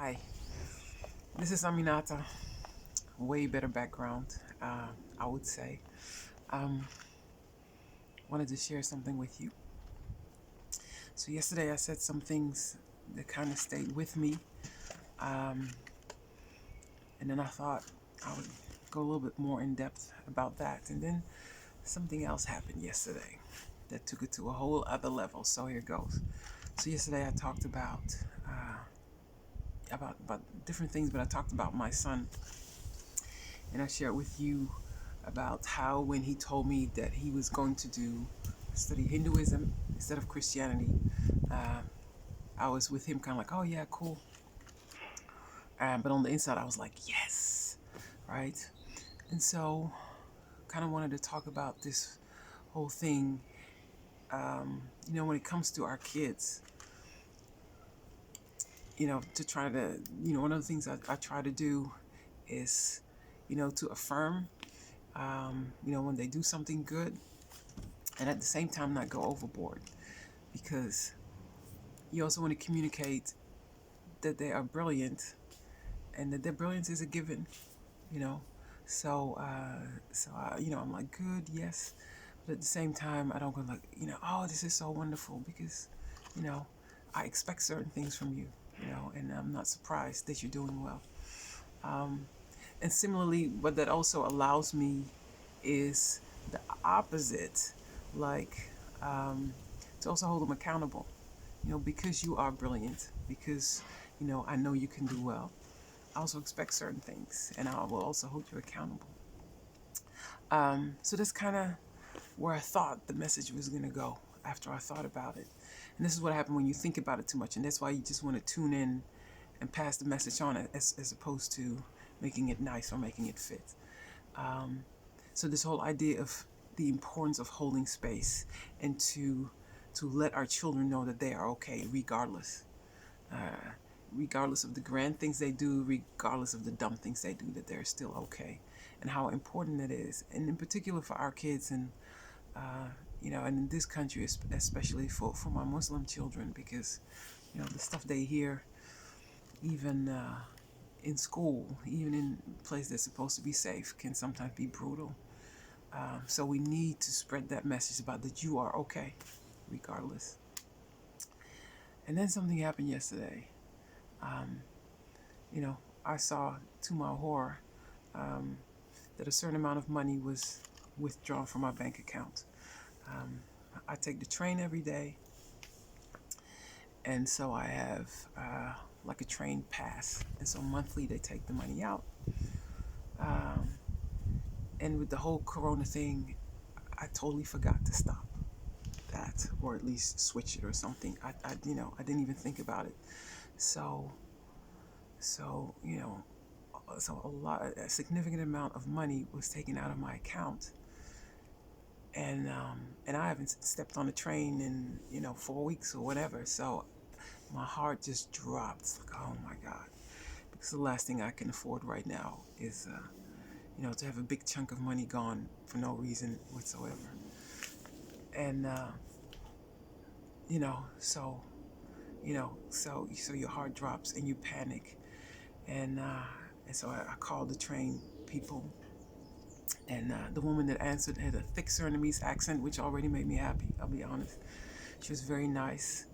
Hi, this is Aminata. Way better background, I would say. Um, Wanted to share something with you. So yesterday I said some things that kind of stayed with me, um, and then I thought I would go a little bit more in depth about that. And then something else happened yesterday that took it to a whole other level. So here goes. So yesterday I talked about different things, but I talked about my son, and I shared with you about how when he told me that he was going to study Hinduism instead of Christianity, uh, I was with him kind of like, oh yeah, cool. But on the inside, I was like, yes, right? And so, kind of wanted to talk about this whole thing. When it comes to our kids, to try to, one of the things I try to do is, to affirm, when they do something good, and at the same time not go overboard, because you also want to communicate that they are brilliant and that their brilliance is a given, you know. I'm like, good, yes, but at the same time, I don't go like, oh, this is so wonderful, because, you know, I expect certain things from you, and I'm not surprised that you're doing well. Um, and similarly, what that also allows me is the opposite, like to also hold them accountable, because you are brilliant, because, I know you can do well. I also expect certain things, and I will also hold you accountable. So that's kind of where I thought the message was going to go after I thought about it. And this is what happened when you think about it too much, and that's why you just want to tune in and pass the message on, as opposed to making it nice or making it fit. Um, so this whole idea of the importance of holding space, and to let our children know that they are okay regardless. Uh, Regardless of the grand things they do, regardless of the dumb things they do, that they're still okay, and how important it is, and in particular for our kids, and uh, and in this country, especially for my Muslim children, because the stuff they hear, even in school, even in a place that's supposed to be safe, can sometimes be brutal. So we need to spread that message about that you are okay, regardless. And then something happened yesterday. Um, you know, I saw, to my horror, um, that a certain amount of money was withdrawn from my bank account. Um, I take the train every day, and so I have like a train pass, and so monthly they take the money out. Um, and with the whole Corona thing, I totally forgot to stop that, or at least switch it or something. I didn't even think about it. So, so you know, a significant amount of money was taken out of my account, and I haven't stepped on a train in 4 weeks or whatever. So my heart just dropped. It's like, oh my God, because the last thing I can afford right now is to have a big chunk of money gone for no reason whatsoever. And you know, so so your heart drops and you panic, and so I called the train people, and the woman that answered had a thick Surinamese accent, which already made me happy. I'll be honest. She was very nice.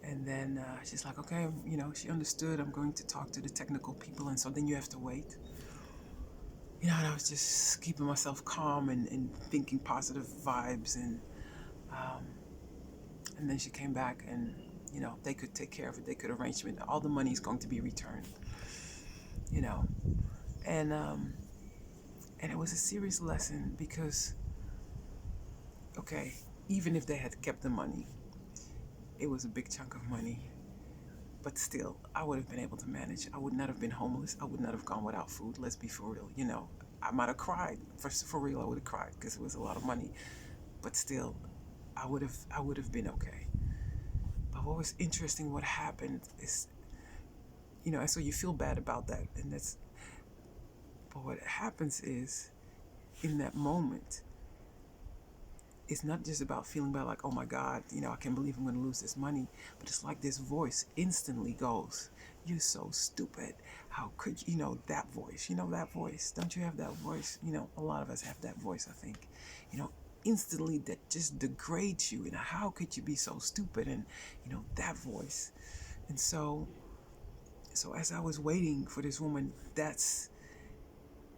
And then she's like, okay, she understood. I'm going to talk to the technical people. And so then you have to wait. And I was just keeping myself calm, and thinking positive vibes. Um, and then she came back, and, they could take care of it. They could arrange it. All the money is going to be returned, you know. And, um, and it was a serious lesson because, okay, even if they had kept the money, it was a big chunk of money. But still, I would have been able to manage. I would not have been homeless. I would not have gone without food. Let's be for real. I might have cried. For real, I would have cried because it was a lot of money. But still, I would have been okay. But what was interesting, what happened is, and so you feel bad about that, and that's. But what happens is, in that moment, it's not just about feeling bad, like, oh my God, I can't believe I'm going to lose this money. But it's like this voice instantly goes, you're so stupid. How could that voice, that voice? Don't you have that voice? A lot of us have that voice, I think, instantly, that just degrades you. And how could you be so stupid? And, that voice. And so as I was waiting for this woman, that's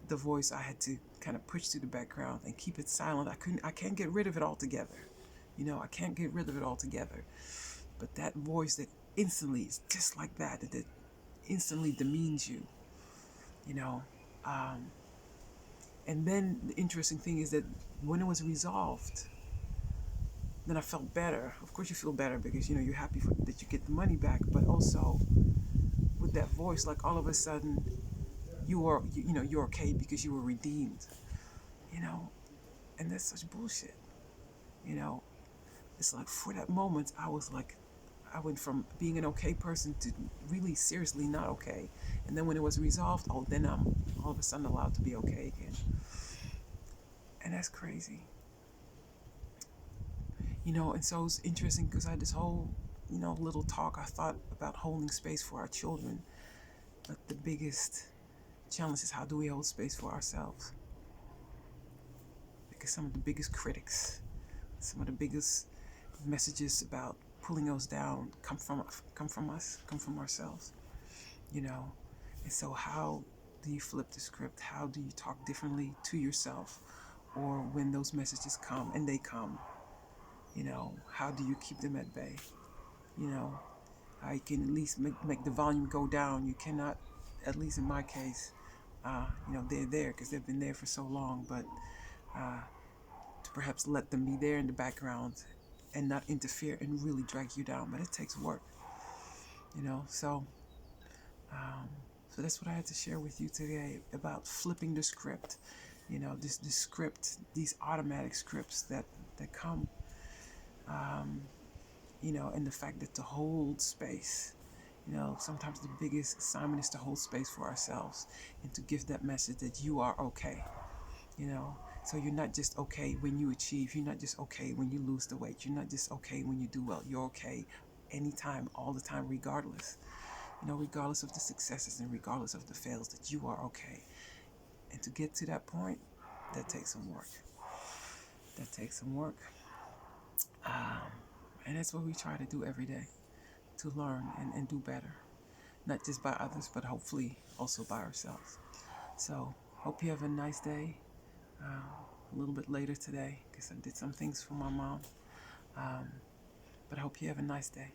the voice I had to kind of push to the background and keep it silent. I can't get rid of it altogether. I can't get rid of it altogether. But that voice that instantly is just like that instantly demeans you, you know. Um, and then the interesting thing is that when it was resolved, then I felt better. Of course you feel better because, you're happy that you get the money back, but also with that voice, like all of a sudden you're okay because you were redeemed, you know. And that's such bullshit, you know. It's like for that moment, I went from being an okay person to really seriously not okay. And then when it was resolved, then I'm all of a sudden allowed to be okay again. And that's crazy. And so it's interesting because I had this whole, little talk. I thought about holding space for our children. But the biggest challenge is, how do we hold space for ourselves? Because some of the biggest critics, some of the biggest messages about pulling us down come from us, come from ourselves, And so how do you flip the script? How do you talk differently to yourself? Or when those messages come, and they come, how do you keep them at bay? How you can at least make the volume go down. You cannot, at least in my case, they're there because they've been there for so long, but to perhaps let them be there in the background and not interfere and really drag you down. But it takes work, so um, so that's what I had to share with you today about flipping the script. This script, these automatic scripts that come, and the fact that to hold space, sometimes the biggest assignment is to hold space for ourselves and to give that message that you are okay. So you're not just okay when you achieve. You're not just okay when you lose the weight. You're not just okay when you do well. You're okay anytime, all the time, regardless. Regardless of the successes and regardless of the fails, that you are okay. And to get to that point, that takes some work. That takes some work. And that's what we try to do every day, to learn and do better. Not just by others, but hopefully also by ourselves. So, hope you have a nice day. A little bit later today because I did some things for my mom. But I hope you have a nice day.